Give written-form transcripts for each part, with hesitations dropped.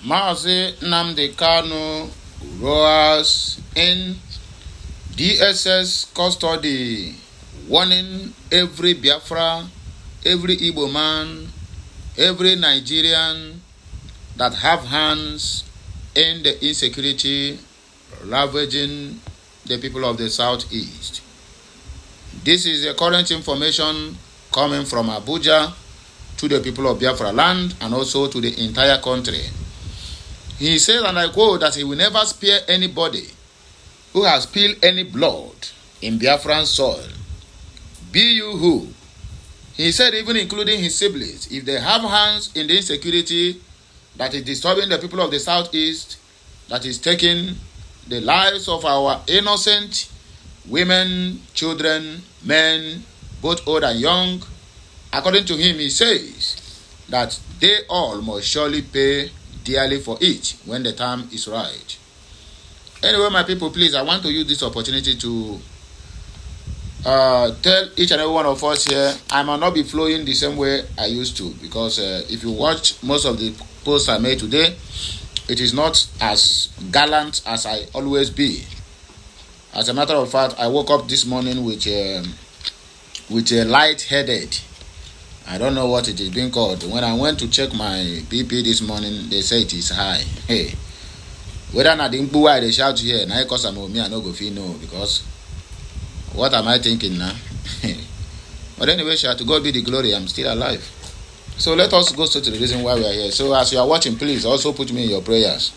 Mazi Nnamdi Kanu roars in DSS custody, warning every Biafra, every Igbo man, every Nigerian that have hands in the insecurity ravaging the people of the southeast. This is the current information coming from Abuja to the people of Biafra land and also to the entire country. He says, and I quote, that he will never spare anybody who has spilled any blood in Biafran soil. Be you who. He said, even including his siblings, if they have hands in the insecurity that is disturbing the people of the southeast, that is taking the lives of our innocent women, children, men, both old and young, according to him, he says that they all must surely pay dearly for it when the time is right. Anyway, my people, please, I want to use this opportunity to tell each and every one of us here, I might not be flowing the same way I used to, because if you watch most of the posts I made today, it is not as gallant as I always be. As a matter of fact, I woke up this morning with a light-headed. I don't know what it is being called. When I went to check my BP this morning, they say it is high. Hey, whether or not the why they shout here, now because I'm me, I no go feel no, because what am I thinking now? But anyway, to God be the glory, I'm still alive. So let us go straight to the reason why we are here. So as you are watching, please also put me in your prayers.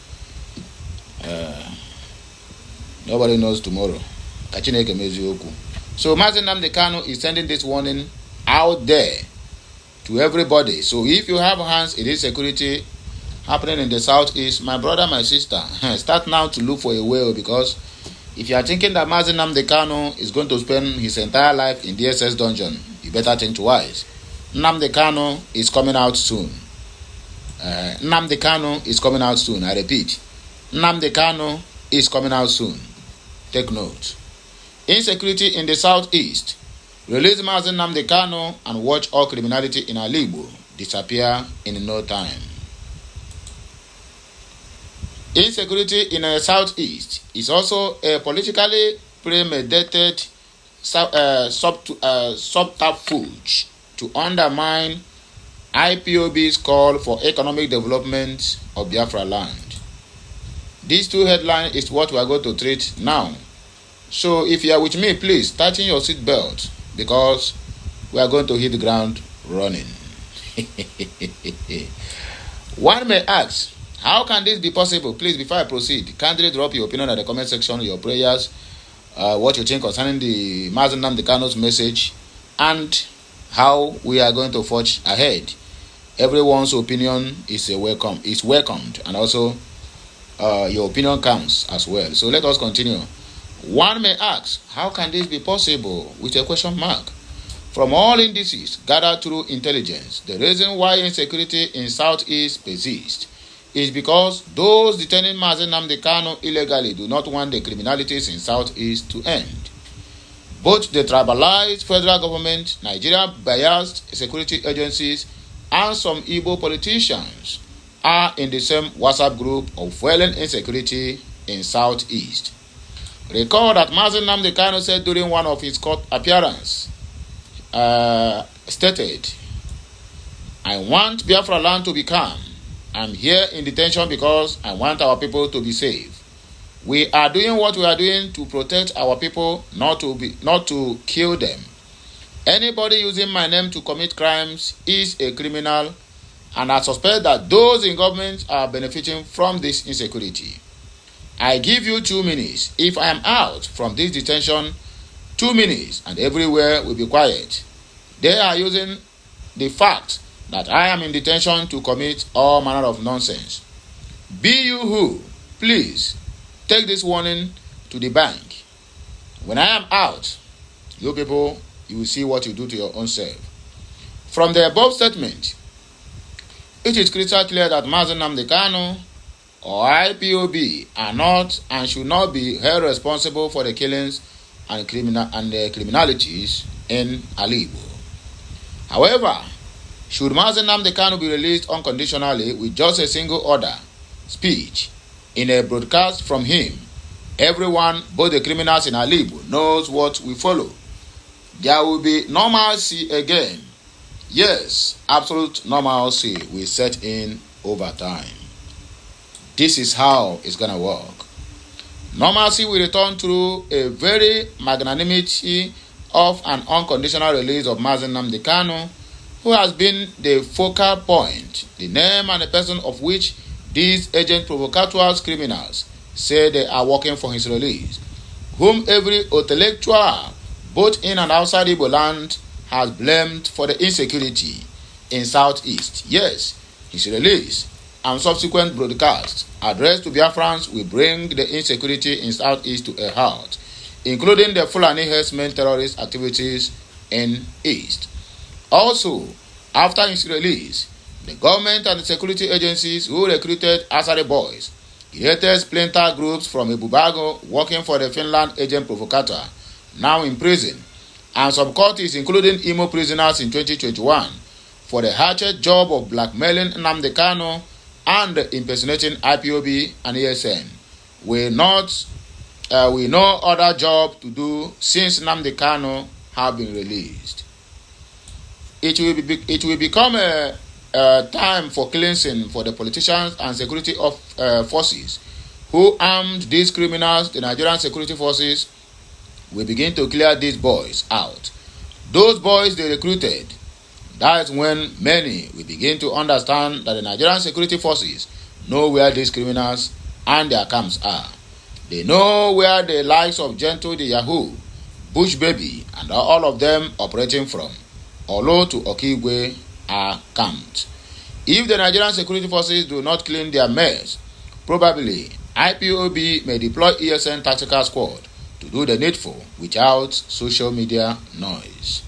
Nobody knows tomorrow. So Mazi Nnamdi Kanu is sending this warning out there to everybody. So if you have hands in insecurity happening in the southeast, my brother, my sister, start now to look for a way, because if you are thinking that Mazi Nnamdi Kanu is going to spend his entire life in DSS dungeon, you better think twice. Nnamdi Kanu is coming out soon. Nnamdi Kanu is coming out soon. I repeat, Nnamdi Kanu is coming out soon. Take note. Insecurity in the southeast. Release Mazi Nnamdi Kanu and watch all criminality in Umu-Igbo disappear in no time. Insecurity in the southeast is also a politically premeditated subterfuge to undermine IPOB's call for economic development of Biafra land. These two headlines is what we are going to treat now. So if you are with me, please tighten your seat belt, because we are going to hit the ground running. One may ask, how can this be possible? Please, before I proceed, kindly drop your opinion in the comment section, your prayers, what you think concerning the Mazi Nnamdi Kanu's message, and how we are going to forge ahead. Everyone's opinion is welcomed, and also your opinion counts as well. So let us continue. One may ask, how can this be possible, with a question mark? From all indices gathered through intelligence, the reason why insecurity in Southeast persists is because those detaining Mazi Nnamdi Kanu illegally do not want the criminalities in Southeast to end. Both the tribalized federal government, Nigeria-biased security agencies, and some Igbo politicians are in the same WhatsApp group of fueling insecurity in Southeast. Recall that Mazi Nnamdi Kanu said during one of his court appearances, stated, I want Biafra land to be calm. I'm here in detention because I want our people to be safe. We are doing what we are doing to protect our people, not to kill them. Anybody using my name to commit crimes is a criminal, and I suspect that those in government are benefiting from this insecurity. I give you 2 minutes. If I am out from this detention, 2 minutes, and everywhere will be quiet. They are using the fact that I am in detention to commit all manner of nonsense. Be you who, please, take this warning to the bank. When I am out, you people, you will see what you do to your own self. From the above statement, it is crystal clear that Mazi Nnamdi Kanu or IPOB are not and should not be held responsible for the killings and criminalities in Umu-Igbo. However, should Mazi Nnamdi Kanu be released unconditionally with just a single order, speech in a broadcast from him. Everyone, both the criminals in Igbo, knows what will follow. There will be normalcy again. Yes, absolute normalcy will set in over time. This is how it's gonna work. Normalcy will return through a very magnanimity of an unconditional release of Mazi Nnamdi Kanu, who has been the focal point, the name and the person of which these agent provocateurs criminals say they are working for his release, whom every intellectual, both in and outside Igbo land, has blamed for the insecurity in Southeast. Yes, his release and subsequent broadcasts addressed to Biafrans will bring the insecurity in Southeast to a halt, including the Fulani herdsmen terrorist activities in East. Also, after his release, the government and the security agencies who recruited Asari boys created splinter groups from Ibubago working for the Finland agent provocateur, now in prison, and some cultists including Imo prisoners in 2021 for the hatchet job of blackmailing Nnamdi Kanu and impersonating IPOB and ESN. With no other job to do since Nnamdi Kanu have been released. It will become a time for cleansing for the politicians and security of forces who armed these criminals. The Nigerian security forces will begin to clear these boys out. Those boys they recruited, that is when many will begin to understand that the Nigerian security forces know where these criminals and their camps are. They know where the likes of Gentle the Yahoo, Bush Baby, and all of them operating from, Olo to Okigwe, are camped. If the Nigerian security forces do not clean their mess, probably IPOB may deploy ESN tactical squad to do the needful without social media noise.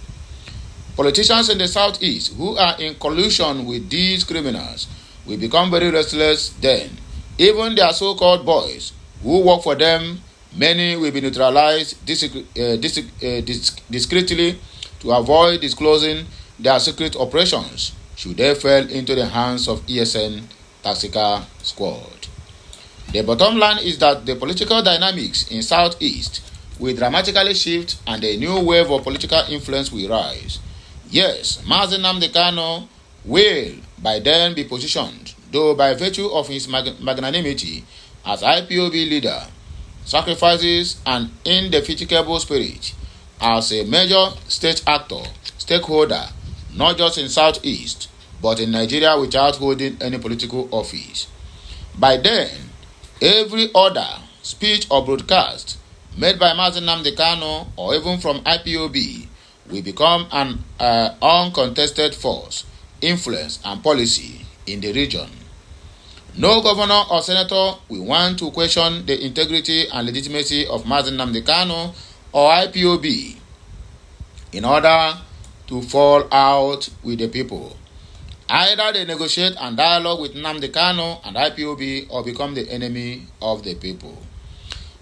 Politicians in the Southeast who are in collusion with these criminals will become very restless then. Even their so-called boys who work for them, many will be neutralized discreetly to avoid disclosing their secret operations should they fall into the hands of ESN tactical squad. The bottom line is that the political dynamics in Southeast will dramatically shift and a new wave of political influence will rise. Yes, Mazi Nnamdi Kanu will by then be positioned, though by virtue of his magnanimity as IPOB leader, sacrifices an indefatigable spirit as a major state actor, stakeholder, not just in Southeast, but in Nigeria without holding any political office. By then, every order, speech or broadcast made by Mazi Nnamdi Kanu or even from IPOB will become an uncontested force, influence and policy in the region. No governor or senator will want to question the integrity and legitimacy of Mazi Nnamdi Kanu or IPOB in order to fall out with the people. Either they negotiate and dialogue with Nnamdi Kanu and IPOB or become the enemy of the people.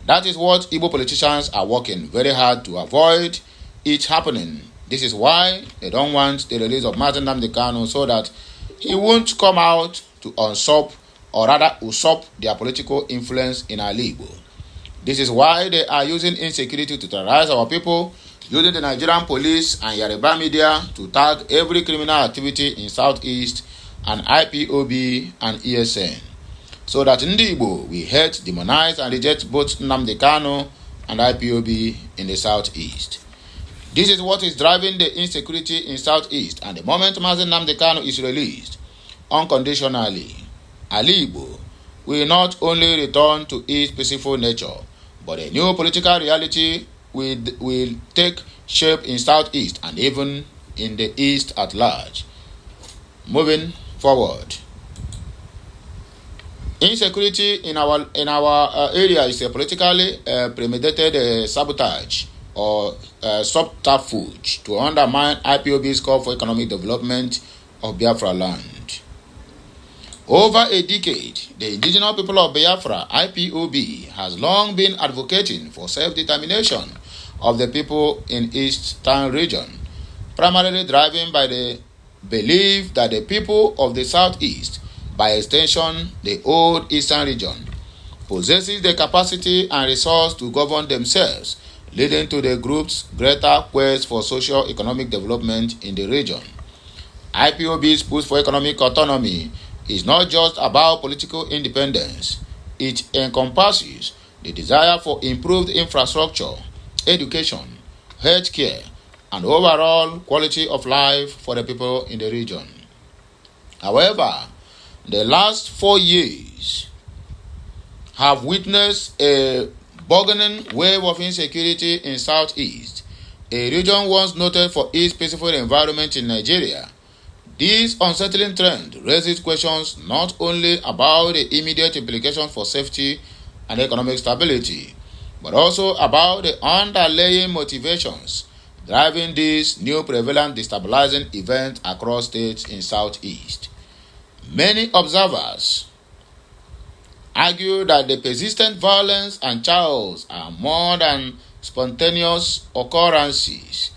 That is what Igbo politicians are working very hard to avoid it happening. This is why they don't want the release of Mazi Nnamdi Kanu so that he won't come out to usurp or rather usurp their political influence in Igbo. This is why they are using insecurity to terrorize our people, using the Nigerian police and Yoruba media to tag every criminal activity in Southeast and IPOB and ESN, so that Ndi Igbo will hate, demonize and reject both Nnamdi Kanu and IPOB in the Southeast. This is what is driving the insecurity in Southeast, and the moment Mazi Nnamdi Kanu is released unconditionally, Igbo will not only return to its peaceful nature, but a new political reality will take shape in Southeast and even in the East at large. Moving forward, insecurity in our area is a politically premeditated sabotage or subterfuge to undermine IPOB's call for economic development of Biafra land. Over a decade, the indigenous people of Biafra, IPOB, has long been advocating for self-determination of the people in Eastern region, primarily driven by the belief that the people of the Southeast by extension the whole eastern region, possesses the capacity and resource to govern themselves, leading to the group's greater quest for socio-economic development in the region. IPOB's push for economic autonomy is not just about political independence. It encompasses the desire for improved infrastructure, education, healthcare, and overall quality of life for the people in the region. However, the last 4 years have witnessed a burgeoning wave of insecurity in Southeast, a region once noted for its peaceful environment in Nigeria. This unsettling trend raises questions not only about the immediate implications for safety and economic stability, but also about the underlying motivations driving this new prevalent destabilizing event across states in Southeast. Many observers argue that the persistent violence and chaos are more than spontaneous occurrences.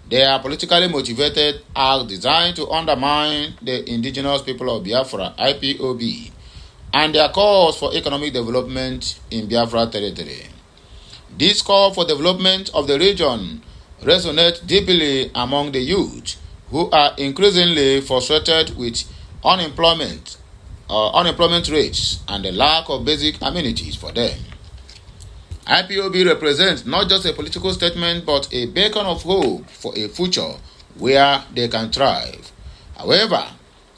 They are politically motivated acts designed to undermine the indigenous people of Biafra, IPOB, and their calls for economic development in Biafra territory. This call for development of the region resonates deeply among the youth, who are increasingly frustrated with unemployment rates and the lack of basic amenities for them. IPOB represents not just a political statement but a beacon of hope for a future where they can thrive. However,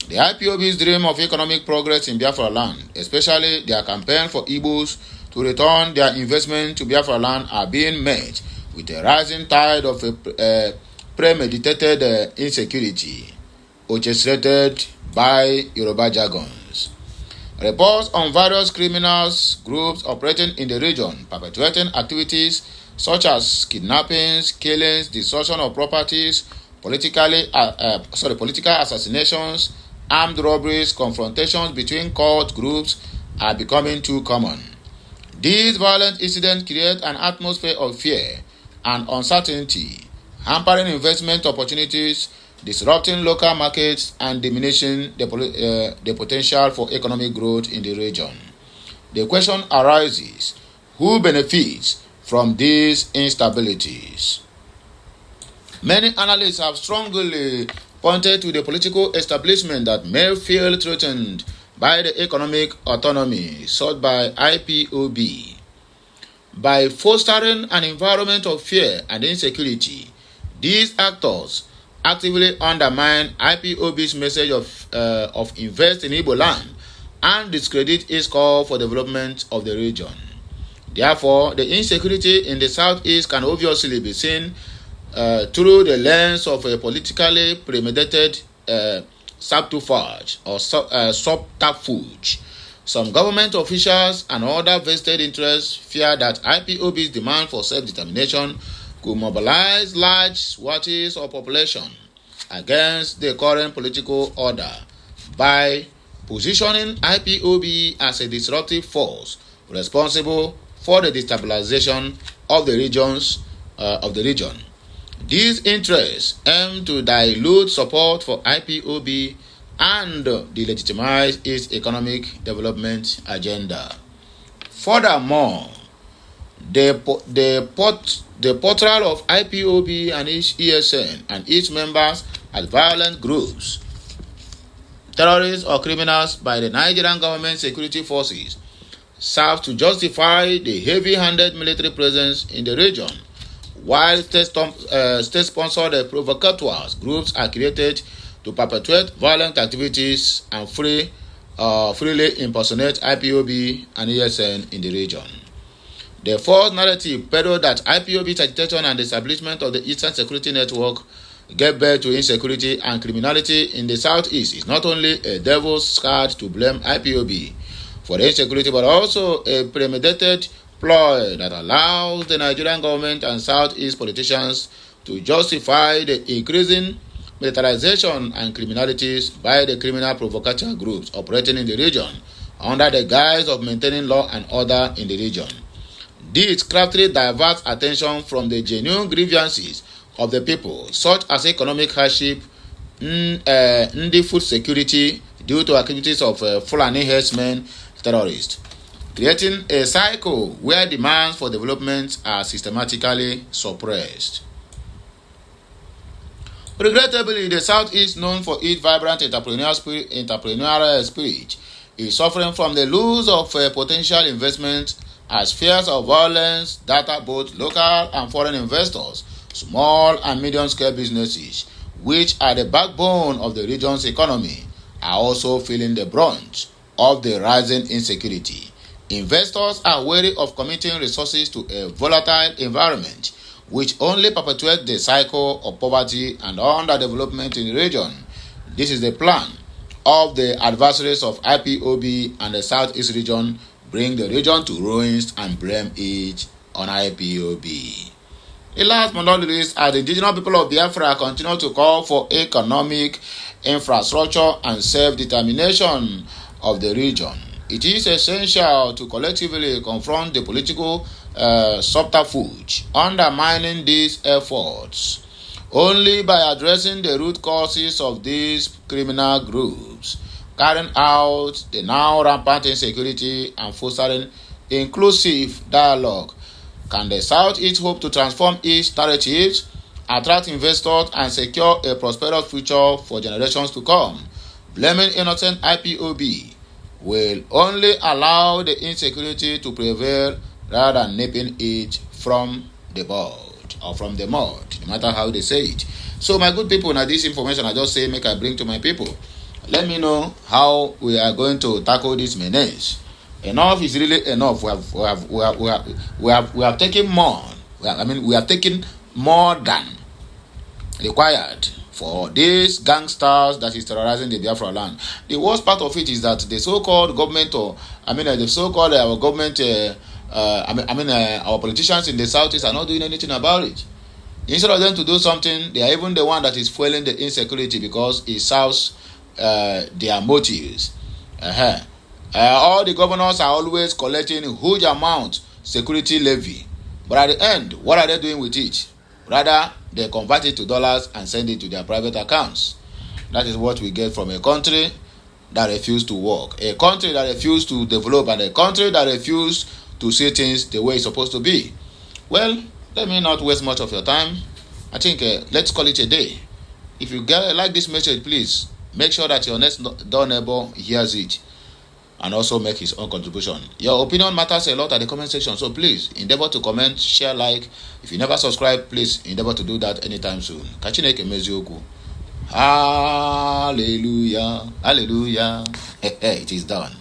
the IPOB's dream of economic progress in Biafra land, especially their campaign for Igbos to return their investment to Biafra land, are being met with a rising tide of premeditated insecurity orchestrated by Yoruba jargons. Reports on various criminals groups operating in the region perpetuating activities such as kidnappings, killings, destruction of properties, political assassinations, armed robberies, confrontations between cult groups are becoming too common. These violent incidents create an atmosphere of fear and uncertainty, hampering investment opportunities, disrupting local markets, and diminishing the potential for economic growth in the region. The question arises, who benefits from these instabilities? Many analysts have strongly pointed to the political establishment that may feel threatened by the economic autonomy sought by IPOB. By fostering an environment of fear and insecurity, these actors actively undermine IPOB's message of invest in Igbo land and discredit its call for development of the region. Therefore, the insecurity in the southeast can obviously be seen through the lens of a politically premeditated subterfuge or subterfuge. Some government officials and other vested interests fear that IPOB's demand for self-determination could mobilize large swathes of population against the current political order by positioning IPOB as a disruptive force responsible for the destabilization of the region. These interests aim to dilute support for IPOB and delegitimize its economic development agenda. Furthermore, the portrayal of IPOB and its ESN and its members as violent groups, terrorists or criminals by the Nigerian government security forces serves to justify the heavy-handed military presence in the region, while state-sponsored provocateurs groups are created to perpetuate violent activities and freely impersonate IPOB and ESN in the region. The false narrative peddled that IPOB's agitation and the establishment of the Eastern Security Network gave birth to insecurity and criminality in the Southeast is not only a devil's card to blame IPOB for the insecurity, but also a premeditated ploy that allows the Nigerian government and Southeast politicians to justify the increasing militarization and criminalities by the criminal provocateur groups operating in the region under the guise of maintaining law and order in the region. This craftily diverts attention from the genuine grievances of the people, such as economic hardship, the food security due to activities of Fulani herdsmen terrorists, creating a cycle where demands for development are systematically suppressed. Regrettably, the Southeast, known for its vibrant entrepreneurial spirit, is suffering from the loss of potential investment as fears of violence data both local and foreign investors, small and medium-scale businesses, which are the backbone of the region's economy, are also feeling the brunt of the rising insecurity. Investors are wary of committing resources to a volatile environment, which only perpetuates the cycle of poverty and underdevelopment in the region. This is the plan of the adversaries of IPOB and the Southeast region, bring the region to ruins and blame it on IPOB. The last but not least, as the indigenous people of Biafra continue to call for economic infrastructure and self-determination of the region, it is essential to collectively confront the political subterfuge undermining these efforts. Only by addressing the root causes of these criminal groups, carrying out the now rampant insecurity and fostering inclusive dialogue, can the Southeast hope to transform its narratives, attract investors, and secure a prosperous future for generations to come. Blaming innocent IPOB will only allow the insecurity to prevail rather than nipping it from the bud or from the mud, no matter how they say it. So my good people, now this information I just say make I bring to my people. Let me know how we are going to tackle this menace. Enough is really enough. We have taken more. We have taken more than required for these gangsters that is terrorizing the Biafra land. The worst part of it is that the so-called government, the so-called our government, our politicians in the Southeast are not doing anything about it. Instead of them to do something, they are even the one that is fueling the insecurity because it serves their motives. All the governors are always collecting huge amount security levy, but at the end, what are they doing with it? Rather, they convert it to dollars and send it to their private accounts. That is what we get from a country that refuses to work, a country that refuses to develop, and a country that refuses to see things the way it's supposed to be. Well, let me not waste much of your time. I think let's call it a day. If you like this message, please make sure that your next door neighbor hears it and also make his own contribution. Your opinion matters a lot at the comment section, so please endeavor to comment, share, like. If you never subscribe, please endeavor to do that anytime soon. Kachineke mezioku. Hallelujah. Hallelujah. It is done.